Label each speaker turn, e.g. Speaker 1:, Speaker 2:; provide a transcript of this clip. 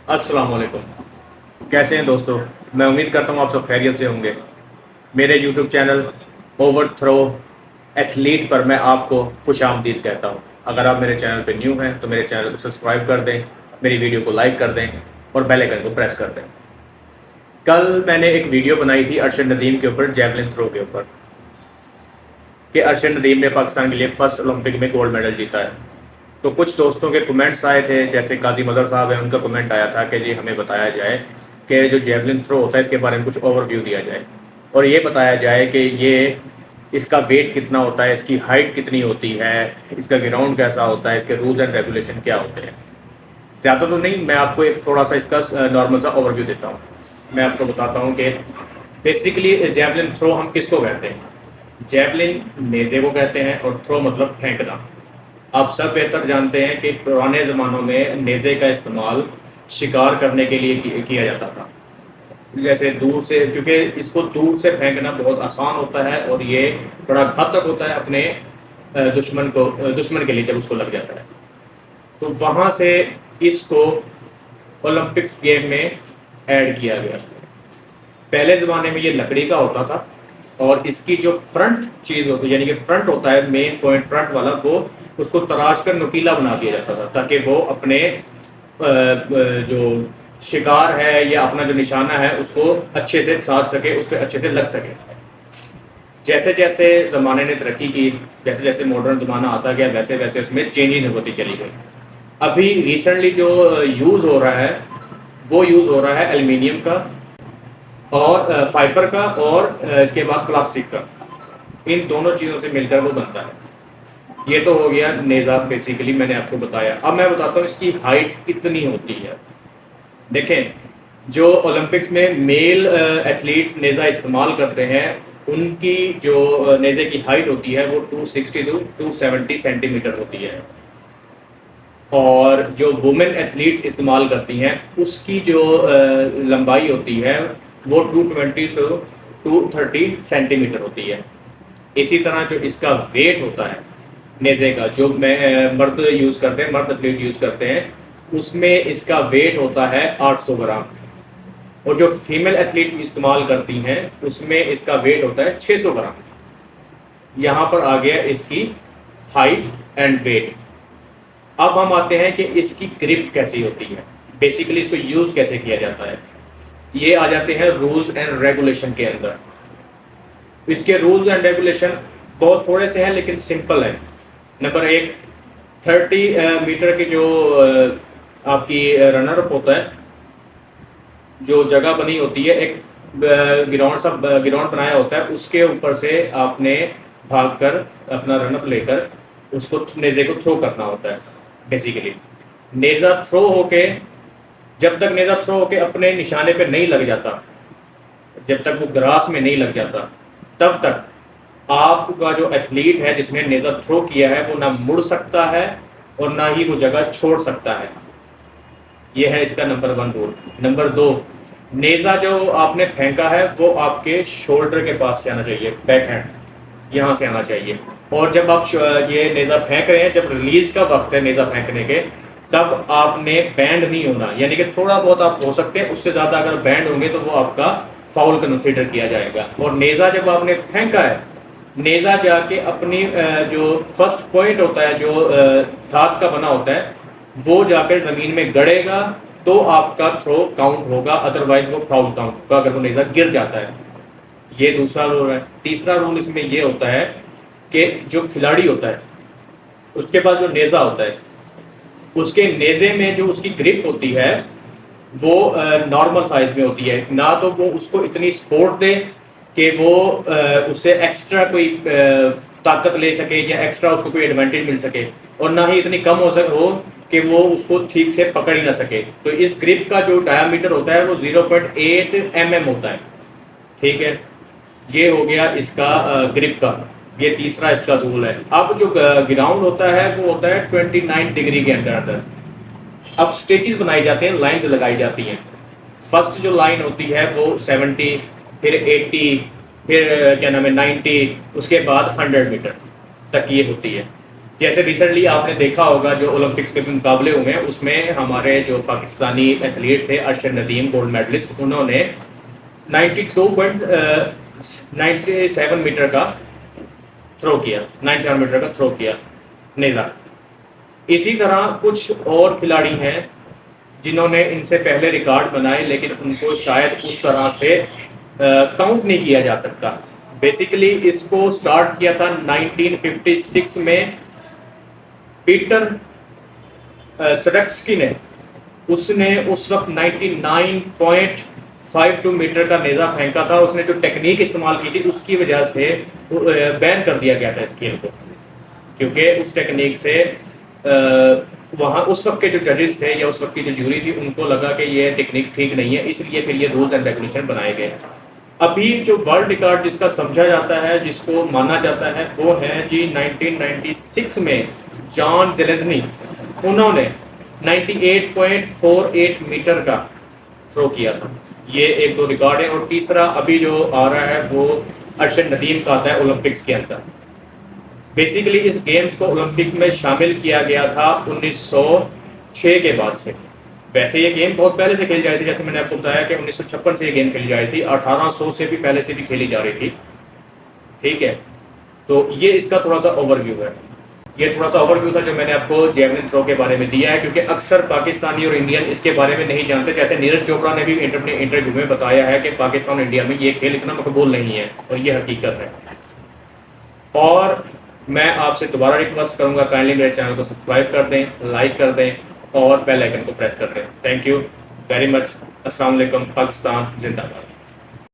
Speaker 1: السلام علیکم. کیسے ہیں دوستو؟ میں امید کرتا ہوں آپ سب خیریت سے ہوں گے. میرے YouTube channel over throw athlete پر میں آپ کو خوش آمدید کہتا ہوں. اگر آپ میرے چینل پہ نیو ہیں تو میرے چینل کو سبسکرائب کر دیں، میری ویڈیو کو لائک کر دیں اور بیل آئکن کو پریس کر دیں. کل میں نے ایک ویڈیو بنائی تھی ارشد ندیم کے اوپر، جیولن تھرو کے اوپر، کہ ارشد ندیم نے پاکستان کے لیے فرسٹ اولمپک میں گولڈ میڈل جیتا ہے. تو کچھ دوستوں کے کمنٹس آئے تھے، جیسے قاضی مظہر صاحب ہیں، ان کا کمنٹ آیا تھا کہ جی ہمیں بتایا جائے کہ جو جیولن تھرو ہوتا ہے اس کے بارے میں کچھ اوور ویو دیا جائے اور یہ بتایا جائے کہ یہ اس کا ویٹ کتنا ہوتا ہے، اس کی ہائٹ کتنی ہوتی ہے، اس کا گراؤنڈ کیسا ہوتا ہے، اس کے رولز اینڈ ریگولیشن کیا ہوتے ہیں. زیادہ تو نہیں، میں آپ کو ایک تھوڑا سا اس کا نارمل سا اوور ویو دیتا ہوں. میں آپ کو بتاتا ہوں کہ بیسیکلی جیولن تھرو ہم کس کو کہتے ہیں. جیولن نیزے کو کہتے ہیں اور تھرو مطلب پھینکنا. آپ سب بہتر جانتے ہیں کہ پرانے زمانوں میں نیزے کا استعمال شکار کرنے کے لیے کیا جاتا تھا. جیسے دور سے، کیونکہ اس کو دور سے پھینکنا بہت آسان ہوتا ہے اور یہ بڑا گھاتک ہوتا ہے اپنے دشمن کے لیے جب اس کو لگ جاتا ہے. تو وہاں سے اس کو اولمپکس گیم میں ایڈ کیا گیا. پہلے زمانے میں یہ لکڑی کا ہوتا تھا اور اس کی جو فرنٹ چیز ہوتی ہے، یعنی کہ فرنٹ ہوتا ہے مین پوائنٹ فرنٹ والا، وہ اس کو تراش کر نکیلا بنا دیا جاتا تھا تاکہ وہ اپنے جو شکار ہے یا اپنا جو نشانہ ہے اس کو اچھے سے ساتھ سکے، اس پہ اچھے سے لگ سکے. جیسے جیسے زمانے نے ترقی کی، جیسے جیسے ماڈرن زمانہ آتا گیا، ویسے ویسے اس میں چینجنگ ہوتی چلی گئی. ابھی ریسنٹلی جو یوز ہو رہا ہے وہ یوز ہو رہا ہے ایلومینیم کا اور فائبر کا اور اس کے بعد پلاسٹک کا. ان دونوں چیزوں سے مل کر وہ بنتا ہے. یہ تو ہو گیا نیزا، بیسیکلی میں نے آپ کو بتایا. اب میں بتاتا ہوں اس کی ہائٹ کتنی ہوتی ہے. دیکھیں، جو اولمپکس میں میل ایتھلیٹ نیزا استعمال کرتے ہیں ان کی جو نیزے کی ہائٹ ہوتی ہے وہ 260 to 270 سینٹی میٹر ہوتی ہے، اور جو وومن ایتھلیٹس استعمال کرتی ہیں اس کی جو لمبائی ہوتی ہے وہ 220 to 230 سینٹی میٹر ہوتی ہے. اسی طرح جو اس کا ویٹ ہوتا ہے نیزے کا، جو مرد یوز کرتے ہیں، مرد ایتھلیٹ یوز کرتے ہیں، اس میں اس کا ویٹ ہوتا ہے 800 گرام، اور جو فیمیل ایتھلیٹ استعمال کرتی ہیں اس میں اس کا ویٹ ہوتا ہے 600 گرام. یہاں پر آ گیا اس کی ہائٹ اینڈ ویٹ. اب ہم آتے ہیں کہ اس کی گرپ کیسی ہوتی ہے، بیسیکلی اس کو یوز کیسے کیا جاتا ہے. یہ آ جاتے ہیں رولز اینڈ ریگولیشن کے اندر. اس کے رولز اینڈ ریگولیشن بہت تھوڑے سے ہیں لیکن سمپل ہیں. نمبر 1، 30 میٹر کی جو آپ کی رنر اپ ہوتا ہے، جو جگہ بنی ہوتی ہے، ایک گراؤنڈ بنایا ہوتا ہے، اس کے اوپر سے آپ نے بھاگ کر اپنا رن اپ لے کر اس کو نیزے کو تھرو کرنا ہوتا ہے. بیسیکلی نیزا تھرو ہو کے، جب تک نیزا تھرو ہو کے اپنے نشانے پہ نہیں لگ جاتا، جب تک وہ گراس میں نہیں لگ جاتا، تب تک آپ کا جو ایتھلیٹ ہے جس نے نیزا تھرو کیا ہے وہ نہ مڑ سکتا ہے اور نہ ہی وہ جگہ چھوڑ سکتا ہے. یہ ہے اس کا نمبر 1 رول. نمبر 2، نیزا جو آپ نے پھینکا ہے وہ آپ کے شولڈر کے پاس سے آنا چاہیے، بیک ہینڈ یہاں سے آنا چاہیے. اور جب آپ یہ نیزا پھینک رہے ہیں، جب ریلیز کا وقت ہے نیزا پھینکنے کے، تب آپ نے بینڈ نہیں ہونا، یعنی کہ تھوڑا بہت آپ ہو سکتے ہیں، اس سے زیادہ اگر بینڈ ہوں گے تو وہ آپ کا فاؤل کنسیڈر کیا جائے گا. اور نیزا جب آپ نے پھینکا ہے، نیزا جا کے اپنی جو فرسٹ پوائنٹ ہوتا ہے، جو دھات کا بنا ہوتا ہے، وہ جا کر زمین میں گڑے گا تو آپ کا تھرو کاؤنٹ ہوگا، ادروائز وہ فاؤل کاؤنٹ ہوگا اگر وہ نیزا گر جاتا ہے. یہ دوسرا رول ہے. تیسرا رول اس میں یہ ہوتا ہے کہ جو کھلاڑی ہوتا ہے اس کے پاس جو نیزا ہوتا ہے، اس کے نیزے میں جو اس کی گرپ ہوتی ہے وہ نارمل سائز میں ہوتی ہے. نہ تو وہ اس کو اتنی سپورٹ دے کہ وہ اس سے ایکسٹرا کوئی طاقت لے سکے یا ایکسٹرا اس کو کوئی ایڈوانٹیج مل سکے، اور نہ ہی اتنی کم ہو کہ وہ اس کو ٹھیک سے پکڑ ہی نہ سکے. تو اس گرپ کا جو ڈایا میٹر ہوتا ہے وہ 0.8 mm ہوتا ہے. ٹھیک ہے، یہ ہو گیا اس کا گرپ کا. یہ تیسرا اس کا رول ہے. اب جو گراؤنڈ ہوتا ہے وہ ہوتا ہے 29 ڈگری کے اندر. اب سٹیچز بنائی جاتے ہیں، لائنز لگائی جاتی ہیں. فرسٹ جو لائن ہوتی ہے وہ 70، پھر 80، پھر کیا نام ہے 90، اس کے بعد 100 میٹر تک یہ ہوتی ہے. جیسے ریسنٹلی آپ نے دیکھا ہوگا جو اولمپکس میں مقابلے ہوئے ہیں اس میں ہمارے جو پاکستانی ایتھلیٹ تھے ارشد ندیم گولڈ میڈلسٹ، انہوں نے 92.97 میٹر کا تھرو کیا، 97 میٹر کا تھرو کیا نیزا۔ اسی طرح کچھ اور کھلاڑی ہیں جنہوں نے ان سے پہلے ریکارڈ بنائے لیکن ان کو شاید اس طرح سے کاؤنٹ نہیں کیا جا سکتا۔ بیسیکلی اس کو سٹارٹ کیا تھا 1956 میں پیٹر سڈکسکی نے، اس نے اس وقت 99.52 میٹر کا نیزا پھینکا تھا۔ اس نے جو ٹیکنیک استعمال کی تھی اس کی وجہ سے بین کر دیا گیا تھا اس کھیل کو، کیونکہ اس ٹیکنیک سے وہاں اس وقت کے جو ججز تھے یا اس وقت کی جو جیوری تھی ان کو لگا کہ یہ ٹیکنیک ٹھیک نہیں ہے، اس لیے پھر یہ رولز اینڈ ریگولیشن بنائے گئے۔ ابھی جو ورلڈ ریکارڈ جس کا سمجھا جاتا ہے، جس کو مانا جاتا ہے، وہ ہے جی 1996 میں جان زیلیزنی، انہوں نے 98.48 میٹر کا تھرو کیا تھا۔ یہ ایک دو ریکارڈ ہے۔ اور تیسرا ابھی جو آ رہا ہے وہ ارشد ندیم کا آتا ہے اولمپکس کے اندر۔ بیسیکلی اس گیمز کو اولمپکس میں شامل کیا گیا تھا 1906 کے بعد سے۔ ویسے یہ گیم بہت پہلے سے کھیلی جا رہی تھی، جیسے میں نے آپ کو بتایا کہ 1956 سے یہ گیم کھیلی جا رہی تھی، 1800 سے بھی پہلے سے بھی کھیلی جا رہی تھی، ٹھیک ہے۔ تو یہ اس کا تھوڑا سا اوور ویو ہے، یہ تھوڑا سا اوور ویو تھا جو میں نے آپ کو جیولن تھرو کے بارے میں دیا ہے، کیونکہ اکثر پاکستانی اور انڈین اس کے بارے میں نہیں جانتے۔ جیسے نیرج چوپڑا نے بھی اپنے انٹرویو میں بتایا ہے کہ پاکستان اور انڈیا میں یہ کھیل اتنا مقبول نہیں ہے، اور یہ حقیقت ہے۔ اور میں آپ سے دوبارہ ریکویسٹ کروں گا کائنڈلی میرے چینل کو سبسکرائب کر دیں، لائک کر دیں اور بیل آئیکن کو پریس کر دیں۔ Thank you very much. السلام علیکم۔ پاکستان زندہ باد۔